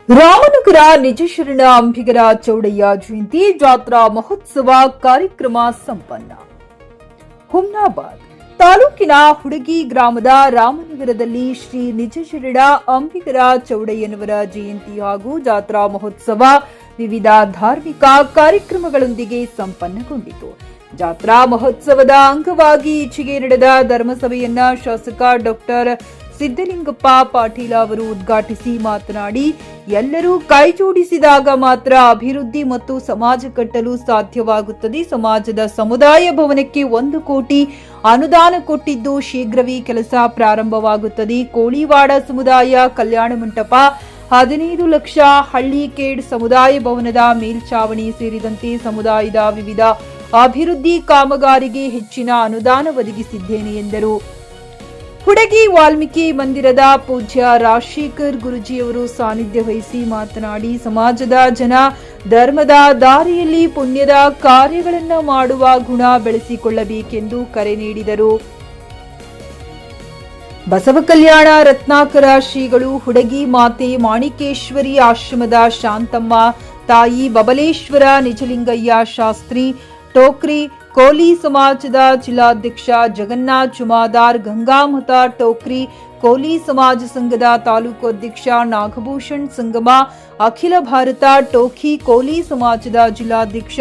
ರಾಮನಗರ ನಿಜಶರಣ ಅಂಬಿಗರ ಚೌಡಯ್ಯ ಜಯಂತಿ ಜಾತ್ರಾ ಮಹೋತ್ಸವ ಕಾರ್ಯಕ್ರಮ ಸಂಪನ್ನ. ಹುಮ್ನಾಬಾದ್ ತಾಲೂಕಿನ ಹುಡಗಿ ಗ್ರಾಮದ ರಾಮನಗರದಲ್ಲಿ ಶ್ರೀ ನಿಜಶರಣ ಅಂಬಿಗರ ಚೌಡಯ್ಯನವರ ಜಯಂತಿ ಹಾಗೂ ಜಾತ್ರಾ ಮಹೋತ್ಸವ ವಿವಿಧ ಧಾರ್ಮಿಕ ಕಾರ್ಯಕ್ರಮಗಳೊಂದಿಗೆ ಸಂಪನ್ನಗೊಂಡಿತು. ಜಾತ್ರಾ ಮಹೋತ್ಸವದ ಅಂಗವಾಗಿ ಈಚೆಗೆ ನಡೆದ ಧರ್ಮಸಭೆಯನ್ನ ಶಾಸಕ ಡಾಕ್ಟರ್ ಸಿದ್ದಲಿಂಗಪ್ಪ ಪಾಟೀಲ ಅವರು ಉದ್ಘಾಟಿಸಿ ಮಾತನಾಡಿ, ಎಲ್ಲರೂ ಕೈಜೋಡಿಸಿದಾಗ ಮಾತ್ರ ಅಭಿವೃದ್ಧಿ ಮತ್ತು ಸಮಾಜ ಕಟ್ಟಲು ಸಾಧ್ಯವಾಗುತ್ತದೆ. ಸಮಾಜದ ಸಮುದಾಯ ಭವನಕ್ಕೆ 1 ಕೋಟಿ ಅನುದಾನ ಕೊಟ್ಟಿದ್ದು ಶೀಘ್ರವೇ ಕೆಲಸ ಪ್ರಾರಂಭವಾಗುತ್ತದೆ. ಕೋಳಿವಾಡ ಸಮುದಾಯ ಕಲ್ಯಾಣ ಮಂಟಪ 15 ಲಕ್ಷ, ಹಳ್ಳಿಕೇಡ್ ಸಮುದಾಯ ಭವನದ ಮೇಲ್ಛಾವಣಿ ಸೇರಿದಂತೆ ಸಮುದಾಯದ ವಿವಿಧ ಅಭಿವೃದ್ಧಿ ಕಾಮಗಾರಿಗೆ ಹೆಚ್ಚಿನ ಅನುದಾನ ಒದಗಿಸಿದ್ದೇನೆ ಎಂದರು. ಹುಡಗಿ ವಾಲ್ಮೀಕಿ ಮಂದಿರದ ಪೂಜ್ಯ ರಾಜಶೇಖರ್ ಗುರುಜಿಯವರು ಸಾನ್ನಿಧ್ಯ ವಹಿಸಿ ಮಾತನಾಡಿ, ಸಮಾಜದ ಜನ ಧರ್ಮದ ದಾರಿಯಲ್ಲಿ ಪುಣ್ಯದ ಕಾರ್ಯಗಳನ್ನು ಮಾಡುವ ಗುಣ ಬೆಳೆಸಿಕೊಳ್ಳಬೇಕೆಂದು ಕರೆ ನೀಡಿದರು. ಬಸವ ಕಲ್ಯಾಣ ರತ್ನಾಕರ ಶ್ರೀಗಳು, ಹುಡಗಿ ಮಾತೆ ಮಾಣಿಕೇಶ್ವರಿ ಆಶ್ರಮದ ಶಾಂತಮ್ಮ ತಾಯಿ, ಬಬಲೇಶ್ವರ ನಿಜಲಿಂಗಯ್ಯ ಶಾಸ್ತ್ರಿ ಟೋಕ್ರಿ, ಕೋಲಿ ಸಮಾಜದ ಜಿಲ್ಲಾಧ್ಯಕ್ಷ ಜಗನ್ನಾಥ್ ಜುಮಾದಾರ್, ಗಂಗಾಮತ ಟೋಕ್ರಿ, ಕೋಲಿ ಸಮಾಜ ಸಂಘದ ತಾಲೂಕು ಅಧ್ಯಕ್ಷ ನಾಗಭೂಷಣ್ ಸಂಗಮ, ಅಖಿಲ ಭಾರತ ಟೋಕಿ ಕೋಲಿ ಸಮಾಜದ ಜಿಲ್ಲಾಧ್ಯಕ್ಷ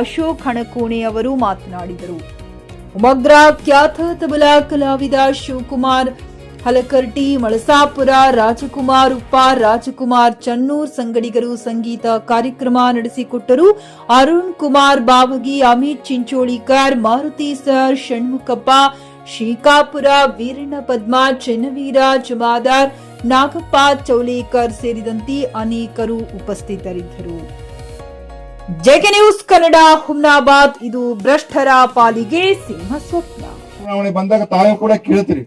ಅಶೋಕ್ ಹಣಕೋಣೆ ಅವರು ಮಾತನಾಡಿದರು. ಉಮಗ್ರ ಖ್ಯಾತ ತಬಲಾ ಕಲಾವಿದ ಶಿವಕುಮಾರ್ ಹಲಕರ್ಟಿ, ಮಳಸಾಪುರ ರಾಜಕುಮಾರ್ ಉಪ್ಪ, ರಾಜಕುಮಾರ್ ಚನ್ನೂರ್ ಸಂಗಡಿಗರು ಸಂಗೀತ ಕಾರ್ಯಕ್ರಮ ನಡೆಸಿಕೊಟ್ಟರು. ಅರುಣ್ ಕುಮಾರ್ ಬಾವಗಿ, ಅಮಿತ್ ಚಿಂಚೋಳಿಕರ್, ಮಾರುತಿ ಸರ್, ಷಣ್ಮುಖಪ್ಪ ಶೀಕಾಪುರ, ವೀರಣ್ಣ ಪದ್ಮ, ಚೆನ್ನವೀರ ಜಮಾದಾರ್, ನಾಗಪ್ಪ ಚೌಲೇಕರ್ ಸೇರಿದಂತೆ ಅನೇಕರು ಉಪಸ್ಥಿತರಿದ್ದರು. JK news Kannada, Humnabad. ಇದು ಭ್ರಷ್ಟರ ಪಾಲಿಗೆ ಸಿಂಹ ಸ್ವಪ್ನ. ಚುನಾವಣೆ ಬಂದಾಗ ತಾವು ಕೂಡ ಕೇಳ್ತೀರಿ,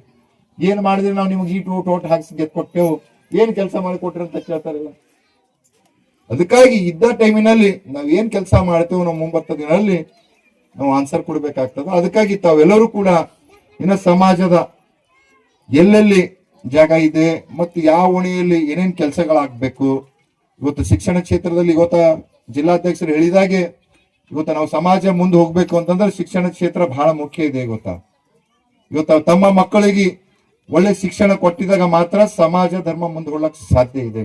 ಏನ್ ಮಾಡಿದ್ರಿ, ನಾವು ನಿಮ್ಗೆ ಈ ಟೋಟ್ ಹಾಕ್ಸಿ ಗೆದ್ಕೊಟ್ಟೆವು, ಏನ್ ಕೆಲಸ ಮಾಡಿಕೊಟ್ರಿ ಅಂತ ಕೇಳ್ತಾರಲ್ಲ. ಅದಕ್ಕಾಗಿ ಇದ್ದ ಟೈಮಿನಲ್ಲಿ ನಾವ್ ಏನ್ ಕೆಲಸ ಮಾಡ್ತೇವೆ ನಾವು ಮುಂಬರ್ತ ದಿನದಲ್ಲಿ ನಾವು ಆನ್ಸರ್ ಕೊಡ್ಬೇಕಾಗ್ತದ. ಅದಕ್ಕಾಗಿ ತಾವೆಲ್ಲರೂ ಕೂಡ ಇನ್ನ ಸಮಾಜದ ಎಲ್ಲೆಲ್ಲಿ ಜಾಗ ಇದೆ ಮತ್ತು ಯಾವ ಓಣಿಯಲ್ಲಿ ಏನೇನ್ ಕೆಲಸಗಳಾಗ್ಬೇಕು, ಇವತ್ತು ಶಿಕ್ಷಣ ಕ್ಷೇತ್ರದಲ್ಲಿ ಇವತ್ತ ಜಿಲ್ಲಾಧ್ಯಕ್ಷರು ಹೇಳಿದಾಗೆ ಇವತ್ತು ನಾವು ಸಮಾಜ ಮುಂದೆ ಹೋಗ್ಬೇಕು ಅಂತಂದ್ರೆ ಶಿಕ್ಷಣ ಕ್ಷೇತ್ರ ಬಹಳ ಮುಖ್ಯ ಇದೆ. ಇವತ್ತು ತಮ್ಮ ಮಕ್ಕಳಿಗೆ ಒಳ್ಳೆ ಶಿಕ್ಷಣ ಕೊಟ್ಟಿದಾಗ ಮಾತ್ರ ಸಮಾಜ ಧರ್ಮ ಮುಂದ್ಕೊಳ್ಳಕ್ ಸಾಧ್ಯ ಇದೆ.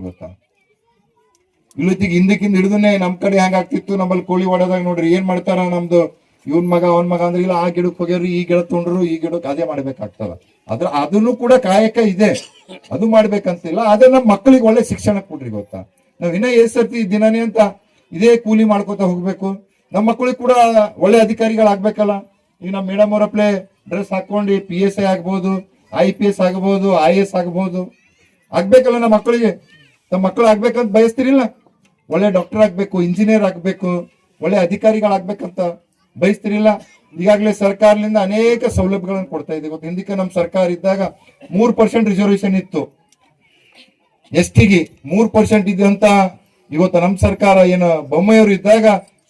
ಇಲ್ಲೊತ್ತಿಗೆ ಹಿಂದಕ್ಕಿಂದ ಹಿಡಿದುನೆ ನಮ್ ಕಡೆ ಹೆಂಗಾಗ್ತಿತ್ತು, ನಮ್ಮಲ್ಲಿ ಕೋಳಿ ಹೊಡೆದಾಗ ನೋಡ್ರಿ ಏನ್ ಮಾಡ್ತಾರ, ನಮ್ದು ಇವನ್ ಮಗ ಅವನ್ ಮಗ ಅಂದ್ರೆ ಇಲ್ಲ, ಆ ಗಿಡಕ್ಕೆ ಹೋಗ್ಯಾರು, ಈ ಗಿಡ ತೊಂಡ್ರು, ಈ ಗಿಡಕ್ಕೆ ಅದೇ ಮಾಡ್ಬೇಕಾಗ್ತದ. ಅದನ್ನು ಕೂಡ ಕಾಯಕ ಇದೆ, ಅದು ಮಾಡ್ಬೇಕಂತಿಲ್ಲ. ಆದ್ರೆ ನಮ್ ಮಕ್ಕಳಿಗೆ ಒಳ್ಳೆ ಶಿಕ್ಷಣ ಕೊಡ್ರಿ. ನಾವ್ ಇನ್ನ ಸರ್ತಿ ದಿನನೇ ಅಂತ ಇದೇ ಕೂಲಿ ಮಾಡ್ಕೋತಾ ಹೋಗ್ಬೇಕು. ನಮ್ಮ ಮಕ್ಕಳಿಗೆ ಕೂಡ ಒಳ್ಳೆ ಅಧಿಕಾರಿಗಳಾಗ್ಬೇಕಲ್ಲ. ಈಗ ನಮ್ಮ ಮೇಡಮ್ ಅವರಪ್ಲೆ ಡ್ರೆಸ್ ಹಾಕೊಂಡು PSI ಆಗ್ಬಹುದು, IPS ಆಗಬಹುದು, IS ಆಗಬಹುದು, ಆಗ್ಬೇಕಲ್ಲ ನಮ್ಮ ಮಕ್ಕಳಿಗೆ. ನಮ್ಮ ಮಕ್ಕಳು ಆಗ್ಬೇಕಂತ ಬಯಸ್ತಿರಿಲ್ಲ? ಒಳ್ಳೆ ಡಾಕ್ಟರ್ ಆಗ್ಬೇಕು, ಇಂಜಿನಿಯರ್ ಆಗ್ಬೇಕು, ಒಳ್ಳೆ ಅಧಿಕಾರಿಗಳಾಗ್ಬೇಕಂತ ಬಯಸ್ತಿರಿಲ್ಲ? ಈಗಾಗಲೇ ಸರ್ಕಾರದಿಂದ ಅನೇಕ ಸೌಲಭ್ಯಗಳನ್ನು ಕೊಡ್ತಾ ಇದೆ. ಹಿಂದಕ್ಕೆ ನಮ್ಮ ಸರ್ಕಾರ ಇದ್ದಾಗ 3% ರಿಸರ್ವೇಶನ್ ಇತ್ತು, STಗೆ 3% ಇದೆ ಅಂತ. ಇವತ್ತು ನಮ್ಮ ಸರ್ಕಾರ ಏನು ಬೊಮ್ಮೆಯವರು ಇದ್ದಾಗ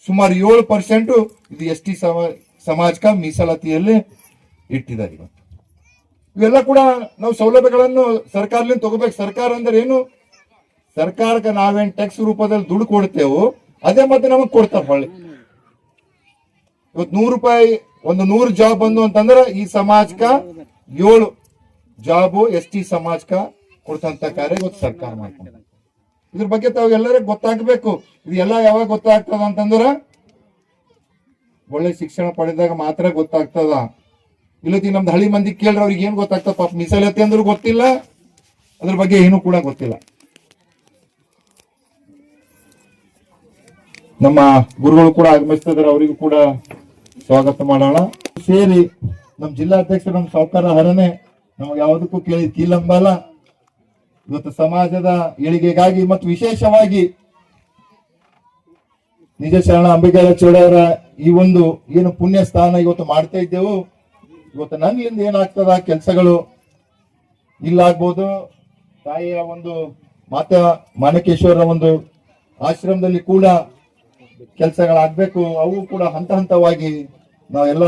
ಸುಮಾರು 7% ಇದು ST ಸಮಾಜಕ ಮೀಸಲಾತಿಯಲ್ಲಿ ಇಟ್ಟಿದ್ದಾರೆ. ಇವೆಲ್ಲ ಕೂಡ ನಾವು ಸೌಲಭ್ಯಗಳನ್ನು ಸರ್ಕಾರದಿಂದ ತಗೋಬೇಕು. ಸರ್ಕಾರ ಅಂದ್ರೆ ಏನು? ಸರ್ಕಾರಕ್ಕೆ ನಾವೇನ್ ಟ್ಯಾಕ್ಸ್ ರೂಪದಲ್ಲಿ ದುಡ್ಡು ಕೊಡ್ತೇವೋ ಅದೇ ಮತ್ತೆ ನಮಗ್ ಕೊಡ್ತಾರೆ ಹೊಳ್ಳಿ. ಇವತ್ತು 100 ರೂಪಾಯಿ ಒಂದು 100 ಜಾಬ್ ಬಂದು ಅಂತಂದ್ರೆ ಈ ಸಮಾಜಕ 7 ಜಾಬು ST ಸಮಾಜಕ ಕೊಡ್ತಂತ ಕಾರ್ಯ ಇವತ್ತು ಸರ್ಕಾರ ಮಾಡ್ಕೊಂಡು. ಇದ್ರ ಬಗ್ಗೆ ತಾವು ಎಲ್ಲರಿಗೂ ಗೊತ್ತಾಗ್ಬೇಕು. ಇದು ಎಲ್ಲ ಯಾವಾಗ ಗೊತ್ತಾಗ್ತದ ಅಂತಂದ್ರ ಒಳ್ಳೆ ಶಿಕ್ಷಣ ಪಡೆದಾಗ ಮಾತ್ರ ಗೊತ್ತಾಗ್ತದ. ಇಲ್ಲತಿ ನಮ್ದು ಹಳ್ಳಿ ಮಂದಿ ಕೇಳ್ರ ಅವ್ರಿಗೆ ಏನ್ ಗೊತ್ತಾಗ್ತದ? ಪಾಪ ಮೀಸಲಾತಿ ಅಂದ್ರೂ ಗೊತ್ತಿಲ್ಲ, ಅದ್ರ ಬಗ್ಗೆ ಏನು ಕೂಡ ಗೊತ್ತಿಲ್ಲ. ನಮ್ಮ ಗುರುಗಳು ಕೂಡ ಆಗಮಿಸ್ತಿದ್ದಾರೆ, ಅವರಿಗೂ ಕೂಡ ಸ್ವಾಗತ ಮಾಡೋಣ. ಸೇರಿ ನಮ್ಮ ಜಿಲ್ಲಾಧ್ಯಕ್ಷರು ನಮ್ಮ ಸಾವುಕಾರ ಹರನೆ ನಮಗೆ ಯಾವುದಕ್ಕೂ ಕೇಳಿ ಕೀಲಂಬಲ್ಲ. ಇವತ್ತು ಸಮಾಜದ ಏಳಿಗೆಗಾಗಿ ಮತ್ತು ವಿಶೇಷವಾಗಿ ನಿಜಶರಣ ಅಂಬಿಗರ ಚೌಡಯ್ಯರ ಈ ಒಂದು ಏನು ಪುಣ್ಯ ಸ್ಥಾನ ಇವತ್ತು ಮಾಡ್ತಾ ಇದ್ದೆವು. ಇವತ್ತು ನನ್ನಿಂದ ಏನಾಗ್ತದ ಕೆಲಸಗಳು ಇಲ್ಲಾಗ್ಬೋದು. ತಾಯಿಯ ಒಂದು ಮಾತಾ ಮಾಣಿಕೇಶ್ವರರ ಒಂದು ಆಶ್ರಮದಲ್ಲಿ ಕೂಡ ಕೆಲಸಗಳಾಗ್ಬೇಕು. ಅವು ಕೂಡ ಹಂತ ಹಂತವಾಗಿ ನಾವೆಲ್ಲ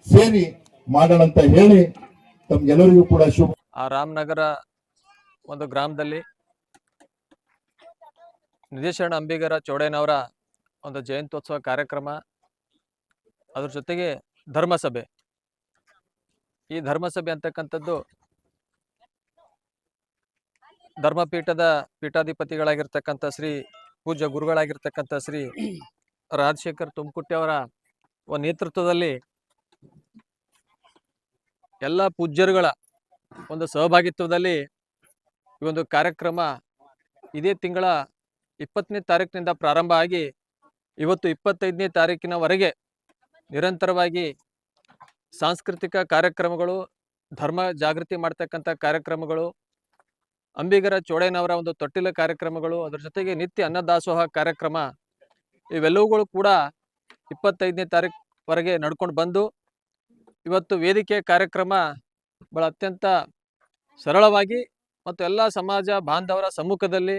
ಸೇರಿ ಮಾಡೋಣ ಅಂತ ಹೇಳಿ ತಮ್ಗೆಲ್ಲರಿಗೂ ಕೂಡ ಶುಭ. ಆ ರಾಮನಗರ ಒಂದು ಗ್ರಾಮದಲ್ಲಿ ನಿಜಶರಣ ಅಂಬಿಗರ ಚೌಡಯ್ಯನವರ ಒಂದು ಜಯಂತ್ಯೋತ್ಸವ ಕಾರ್ಯಕ್ರಮ, ಅದ್ರ ಜೊತೆಗೆ ಧರ್ಮಸಭೆ. ಈ ಧರ್ಮಸಭೆ ಅಂತಕ್ಕಂಥದ್ದು ಧರ್ಮಪೀಠದ ಪೀಠಾಧಿಪತಿಗಳಾಗಿರ್ತಕ್ಕಂಥ ಶ್ರೀ ಪೂಜ್ಯ ಗುರುಗಳಾಗಿರ್ತಕ್ಕಂಥ ಶ್ರೀ ರಾಜಶೇಖರ್ ತುಮಕುಟ್ಟಿ ಅವರ ಒಂದು ನೇತೃತ್ವದಲ್ಲಿ ಎಲ್ಲ ಪೂಜ್ಯರುಗಳ ಒಂದು ಸಹಭಾಗಿತ್ವದಲ್ಲಿ ಈ ಒಂದು ಕಾರ್ಯಕ್ರಮ ಇದೇ ತಿಂಗಳ 20ನೇ ತಾರೀಕಿನಿಂದ ಪ್ರಾರಂಭ ಆಗಿ ಇವತ್ತು 25ನೇ ತಾರೀಕಿನವರೆಗೆ ನಿರಂತರವಾಗಿ ಸಾಂಸ್ಕೃತಿಕ ಕಾರ್ಯಕ್ರಮಗಳು, ಧರ್ಮ ಜಾಗೃತಿ ಮಾಡ್ತಕ್ಕಂಥ ಕಾರ್ಯಕ್ರಮಗಳು, ಅಂಬಿಗರ ಚೌಡಯ್ಯನವರ ಒಂದು ತೊಟ್ಟಿಲ ಕಾರ್ಯಕ್ರಮಗಳು, ಅದರ ಜೊತೆಗೆ ನಿತ್ಯ ಅನ್ನದಾಸೋಹ ಕಾರ್ಯಕ್ರಮ ಇವೆಲ್ಲವುಗಳು ಕೂಡ 25ನೇ ತಾರೀಕುವರೆಗೆ ನಡ್ಕೊಂಡು ಬಂದು ಇವತ್ತು ವೇದಿಕೆ ಕಾರ್ಯಕ್ರಮ ಬಹಳ ಅತ್ಯಂತ ಸರಳವಾಗಿ ಮತ್ತು ಎಲ್ಲ ಸಮಾಜ ಬಾಂಧವರ ಸಮ್ಮುಖದಲ್ಲಿ,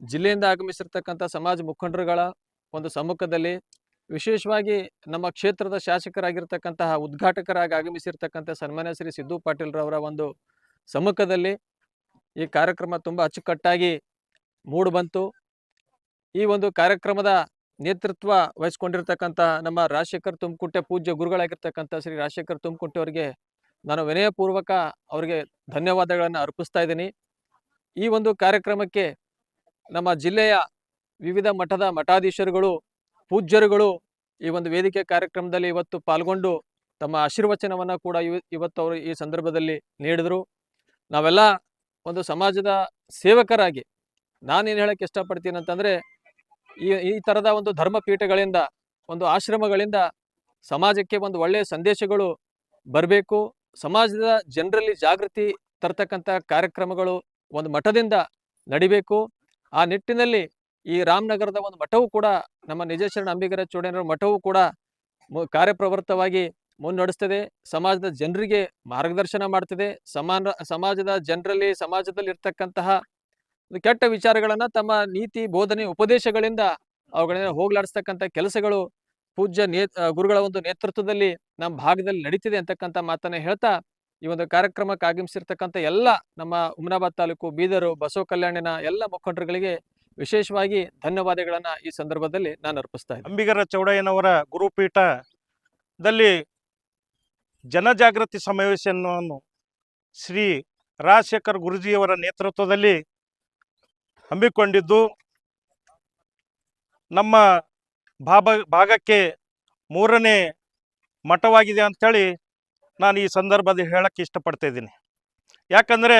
ಜಿಲ್ಲೆಯಿಂದ ಆಗಮಿಸಿರ್ತಕ್ಕಂಥ ಸಮಾಜ ಮುಖಂಡರುಗಳ ಒಂದು ಸಮ್ಮುಖದಲ್ಲಿ, ವಿಶೇಷವಾಗಿ ನಮ್ಮ ಕ್ಷೇತ್ರದ ಶಾಸಕರಾಗಿರ್ತಕ್ಕಂತಹ ಉದ್ಘಾಟಕರಾಗಿ ಆಗಮಿಸಿರ್ತಕ್ಕಂಥ ಸನ್ಮಾನ್ಯ ಶ್ರೀ ಸಿದ್ದು ಪಾಟೀಲ್ರವರ ಒಂದು ಸಮ್ಮುಖದಲ್ಲಿ ಈ ಕಾರ್ಯಕ್ರಮ ತುಂಬ ಅಚ್ಚುಕಟ್ಟಾಗಿ ಮೂಡಿಬಂತು. ಈ ಒಂದು ಕಾರ್ಯಕ್ರಮದ ನೇತೃತ್ವ ವಹಿಸ್ಕೊಂಡಿರ್ತಕ್ಕಂಥ ನಮ್ಮ ರಾಜಶೇಖರ್ ತುಮಕುಟ್ಟೆ ಪೂಜ್ಯ ಗುರುಗಳಾಗಿರ್ತಕ್ಕಂಥ ಶ್ರೀ ರಾಜಶೇಖರ್ ತುಮಕುಟ್ಟೆ ಅವರಿಗೆ ನಾನು ವಿನಯಪೂರ್ವಕ ಅವರಿಗೆ ಧನ್ಯವಾದಗಳನ್ನು ಅರ್ಪಿಸ್ತಾ ಇದ್ದೀನಿ. ಈ ಒಂದು ಕಾರ್ಯಕ್ರಮಕ್ಕೆ ನಮ್ಮ ಜಿಲ್ಲೆಯ ವಿವಿಧ ಮಠದ ಮಠಾಧೀಶರುಗಳು, ಪೂಜ್ಯರುಗಳು ಈ ಒಂದು ವೇದಿಕೆ ಕಾರ್ಯಕ್ರಮದಲ್ಲಿ ಇವತ್ತು ಪಾಲ್ಗೊಂಡು ತಮ್ಮ ಆಶೀರ್ವಚನವನ್ನು ಕೂಡ ಇವತ್ತು ಅವರು ಈ ಸಂದರ್ಭದಲ್ಲಿ ನೀಡಿದರು. ನಾವೆಲ್ಲ ಒಂದು ಸಮಾಜದ ಸೇವಕರಾಗಿ ನಾನೇನು ಹೇಳಕ್ಕೆ ಇಷ್ಟಪಡ್ತೀನಿ ಅಂತಂದರೆ, ಈ ಥರದ ಒಂದು ಧರ್ಮಪೀಠಗಳಿಂದ, ಒಂದು ಆಶ್ರಮಗಳಿಂದ ಸಮಾಜಕ್ಕೆ ಒಂದು ಒಳ್ಳೆಯ ಸಂದೇಶಗಳು ಬರಬೇಕು. ಸಮಾಜದ ಜನರಲ್ಲಿ ಜಾಗೃತಿ ತರ್ತಕ್ಕಂಥ ಕಾರ್ಯಕ್ರಮಗಳು ಒಂದು ಮಠದಿಂದ ನಡಿಬೇಕು. ಆ ನಿಟ್ಟಿನಲ್ಲಿ ಈ ರಾಮನಗರದ ಒಂದು ಮಠವೂ ಕೂಡ, ನಮ್ಮ ನಿಜಶರಣ ಅಂಬಿಗರ ಚೌಡಯ್ಯನವರ ಮಠವೂ ಕೂಡ ಕಾರ್ಯಪ್ರವೃತ್ತವಾಗಿ ಮುನ್ನಡೆಸ್ತದೆ. ಸಮಾಜದ ಜನರಿಗೆ ಮಾರ್ಗದರ್ಶನ ಮಾಡ್ತದೆ. ಸಮಾಜದ ಜನರಲ್ಲಿ, ಸಮಾಜದಲ್ಲಿ ಇರ್ತಕ್ಕಂತಹ ಕೆಟ್ಟ ವಿಚಾರಗಳನ್ನು ತಮ್ಮ ನೀತಿ ಬೋಧನೆ ಉಪದೇಶಗಳಿಂದ ಅವುಗಳನ್ನ ಹೋಗ್ಲಾಡಿಸ್ತಕ್ಕಂಥ ಕೆಲಸಗಳು ಪೂಜ್ಯ ಗುರುಗಳ ಒಂದು ನೇತೃತ್ವದಲ್ಲಿ ನಮ್ಮ ಭಾಗದಲ್ಲಿ ನಡೀತಿದೆ ಅಂತಕ್ಕಂಥ ಮಾತನ್ನ ಹೇಳ್ತಾ, ಈ ಒಂದು ಕಾರ್ಯಕ್ರಮಕ್ಕೆ ಆಗಮಿಸಿರ್ತಕ್ಕಂಥ ಎಲ್ಲ ನಮ್ಮ ಹುಮನಾಬಾದ್ ತಾಲೂಕು, ಬೀದರು, ಬಸವ ಕಲ್ಯಾಣಿನ ಎಲ್ಲ ಮುಖಂಡರುಗಳಿಗೆ ವಿಶೇಷವಾಗಿ ಧನ್ಯವಾದಗಳನ್ನು ಈ ಸಂದರ್ಭದಲ್ಲಿ ನಾನು ಅರ್ಪಿಸ್ತಾ ಇದ್ದೀನಿ. ಅಂಬಿಗರ ಚೌಡಯ್ಯನವರ ಗುರುಪೀಠದಲ್ಲಿ ಜನಜಾಗೃತಿ ಸಮಾವೇಶವನ್ನು ಶ್ರೀ ರಾಜಶೇಖರ್ ಗುರುಜಿಯವರ ನೇತೃತ್ವದಲ್ಲಿ ಹಮ್ಮಿಕೊಂಡಿದ್ದು, ನಮ್ಮ ಭಾಗಕ್ಕೆ 3ನೇ ಮಠವಾಗಿದೆ ಅಂಥೇಳಿ ನಾನು ಈ ಸಂದರ್ಭದಲ್ಲಿ ಹೇಳಕ್ಕೆ ಇಷ್ಟಪಡ್ತಾ ಇದ್ದೀನಿ. ಯಾಕಂದರೆ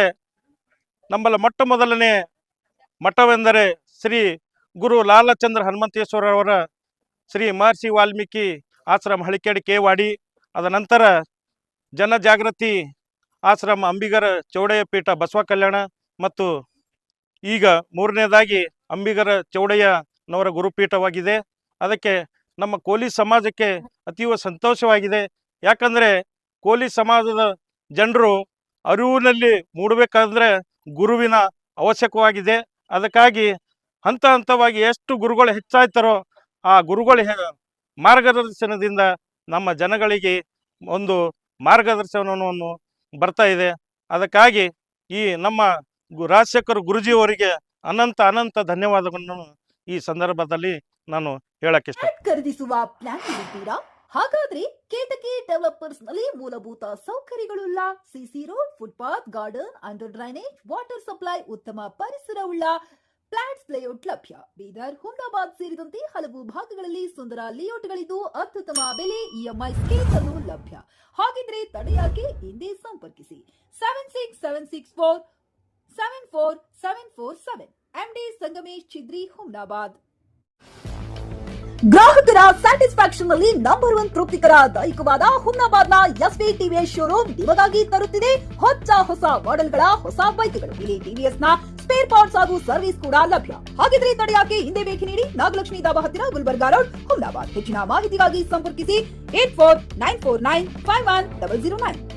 ನಮ್ಮಲ್ಲಿ ಮೊಟ್ಟ ಮೊದಲನೇ ಮಠವೆಂದರೆ ಶ್ರೀ ಗುರು ಲಾಲಚಂದ್ರ ಹನುಮಂತೇಶ್ವರವರ ಶ್ರೀ ಮಹರ್ಷಿ ವಾಲ್ಮೀಕಿ ಆಶ್ರಮ ಹಳಿಕೇಡಿ ಕೇವಾಡಿ. ಅದ ನಂತರ ಜನಜಾಗೃತಿ ಆಶ್ರಮ ಅಂಬಿಗರ ಚೌಡಯ್ಯ ಪೀಠ ಬಸವ ಕಲ್ಯಾಣ, ಮತ್ತು ಈಗ 3ನೇದಾಗಿ ಅಂಬಿಗರ ಚೌಡಯ್ಯನವರ ಗುರುಪೀಠವಾಗಿದೆ. ಅದಕ್ಕೆ ನಮ್ಮ ಕೋಲಿ ಸಮಾಜಕ್ಕೆ ಅತೀವ ಸಂತೋಷವಾಗಿದೆ. ಯಾಕಂದರೆ ಕೋಲಿ ಸಮಾಜದ ಜನರು ಅರಿವಿನಲ್ಲಿ ಮೂಡಬೇಕಾದ್ರೆ ಗುರುವಿನ ಅವಶ್ಯಕವಾಗಿದೆ. ಅದಕ್ಕಾಗಿ ಹಂತ ಹಂತವಾಗಿ ಎಷ್ಟು ಗುರುಗಳು ಹೆಚ್ಚಾಯ್ತಾರೋ ಆ ಗುರುಗಳ ಮಾರ್ಗದರ್ಶನದಿಂದ ನಮ್ಮ ಜನಗಳಿಗೆ ಒಂದು ಮಾರ್ಗದರ್ಶನವನ್ನು ಬರ್ತಾ ಇದೆ. ಅದಕ್ಕಾಗಿ ಈ ನಮ್ಮ ರಾಜಶೇಖರ್ ಗುರುಜಿಯವರಿಗೆ ಅನಂತ ಧನ್ಯವಾದಗಳನ್ನು ಈ ಸಂದರ್ಭದಲ್ಲಿ ನಾನು ಹೇಳಕ್ಕೆ ಇಷ್ಟ. ಖರೀದಿಸುವ ಪ್ಲಾನ್ ಇದ್ದೀರಾ? ಹಾಗಾದ್ರೆ ಕೇತಕಿ ಡೆವಲಪರ್ಸ್ ನಲ್ಲಿ ಮೂಲಭೂತ ಸೌಕರ್ಯಗಳುಳ್ಳ CC road, footpath, garden, under drainage, water supply, ಉತ್ತಮ ಪರಿಸರವುಳ್ಳ ಫ್ಲಾಟ್ಸ್ ಲೇಔಟ್ ಲಭ್ಯ. ಬೀದರ್, ಹುಮನಾಬಾದ್ ಸೇರಿದಂತೆ ಹಲವು ಭಾಗಗಳಲ್ಲಿ ಸುಂದರ ಲೇಔಟ್ಗಳಿದ್ದು ಅತ್ಯುತ್ತಮ ಬೆಲೆ, ಇಎಂಐ ಸ್ಕೀಮ್ಸ್ ಅನ್ನು ಲಭ್ಯ. ಹಾಗಿದ್ರೆ ತಡೆಯಾಕೆ? ಹಿಂದೆ ಸಂಪರ್ಕಿಸಿ 7676474747 ಎಂಡಿ ಸಂಗಮೇಶ್ ಚಿದ್ರಿ, ಹುಮನಾಬಾದ್. ಗ್ರಾಹಕರ ಸ್ಯಾಟಿಸ್ಫ್ಯಾಕ್ಷನ್ ನಲ್ಲಿ ನಂಬರ್ 1 ತೃಪ್ತಿಕರ ದೈಹಿಕವಾದ ಹುಮನಾಬಾದ್ನ ಎಸ್ವಿ ಟಿವಿಎಸ್ ಶೋರೂಮ್ ನಿಮಗಾಗಿ ತರುತ್ತಿದೆ ಹೊಸ ಮಾಡೆಲ್ಗಳ ಹೊಸ ಬೈಕ್ಗಳು. ಇಲ್ಲಿ ಟಿವಿಎಸ್ ನ ಸ್ಪೇರ್ ಪಾರ್ಟ್ಸ್ ಹಾಗೂ ಸರ್ವಿಸ್ ಕೂಡ ಲಭ್ಯ. ಹಾಗಿದ್ರೆ ತಡೆಯಾಕೆ? ಹಿಂದೆ ಭೇಟಿ ನೀಡಿ, ನಾಗಲಕ್ಷ್ಮಿ ದಾಬಾ ಹತ್ತಿರ, ಗುಲ್ಬರ್ಗಾ ರೋಡ್, ಹುಮನಾಬಾದ್. ಹೆಚ್ಚಿನ ಮಾಹಿತಿಗಾಗಿ ಸಂಪರ್ಕಿಸಿ 8494951009.